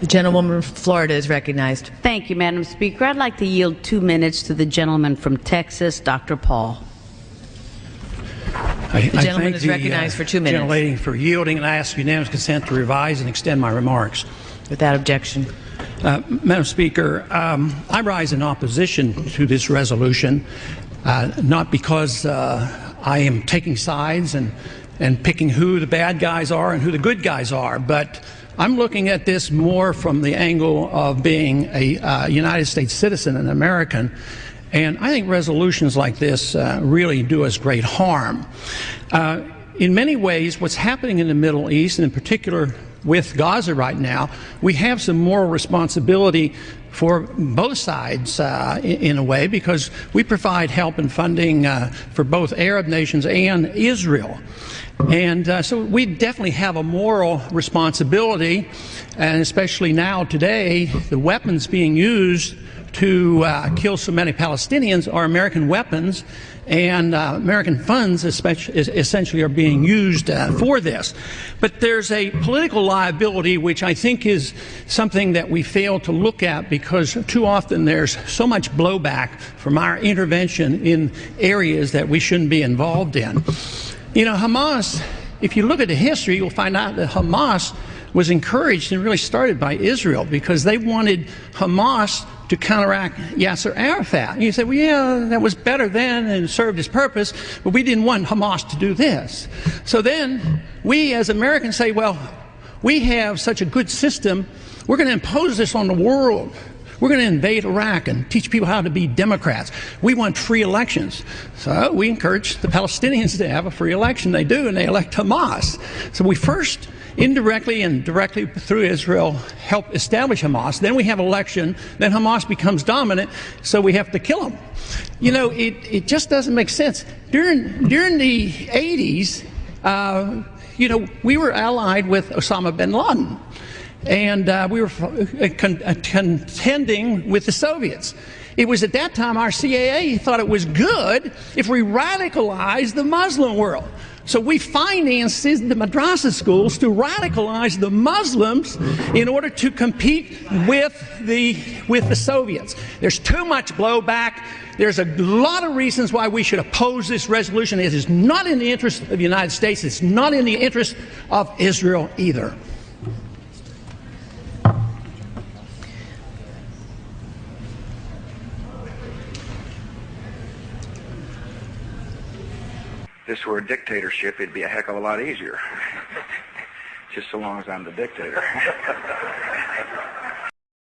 The gentlewoman from Florida is recognized. Thank you, Madam Speaker. I'd like to yield 2 minutes to the gentleman from Texas, Dr. Paul. The gentleman is recognized for 2 minutes. Gentlelady for yielding, and I ask unanimous consent to revise and extend my remarks. Without objection. Madam Speaker, I rise in opposition to this resolution, not because I am taking sides and picking who the bad guys are and who the good guys are, but I'm looking at this more from the angle of being a United States citizen, an American, and I think resolutions like this really do us great harm. In many ways, what's happening in the Middle East, and in particular with Gaza right now, we have some moral responsibility for both sides in a way, because we provide help and funding for both Arab nations and Israel. And so we definitely have a moral responsibility, and especially now today, the weapons being used to kill so many Palestinians are American weapons, and American funds essentially are being used for this. But there's a political liability which I think is something that we fail to look at, because too often there's so much blowback from our intervention in areas that we shouldn't be involved in. You know, Hamas, if you look at the history, you'll find out that Hamas was encouraged and really started by Israel, because they wanted Hamas to counteract Yasser Arafat. And you say, well, yeah, that was better then and served its purpose, but we didn't want Hamas to do this. So then we as Americans say, well, we have such a good system, we're going to impose this on the world. We're going to invade Iraq and teach people how to be Democrats. We want free elections. So we encourage the Palestinians to have a free election. They do, and they elect Hamas. So we first indirectly and directly through Israel help establish Hamas. Then we have election. Then Hamas becomes dominant, so we have to kill them. You know, it just doesn't make sense. During the 80s, you know, we were allied with Osama bin Laden. And we were contending with the Soviets. It was at that time our CAA thought it was good if we radicalized the Muslim world. So we financed the madrasa schools to radicalize the Muslims in order to compete with the Soviets. There's too much blowback. There's a lot of reasons why we should oppose this resolution. It is not in the interest of the United States. It's not in the interest of Israel either. If this were a dictatorship, it'd be a heck of a lot easier. Just so long as I'm the dictator.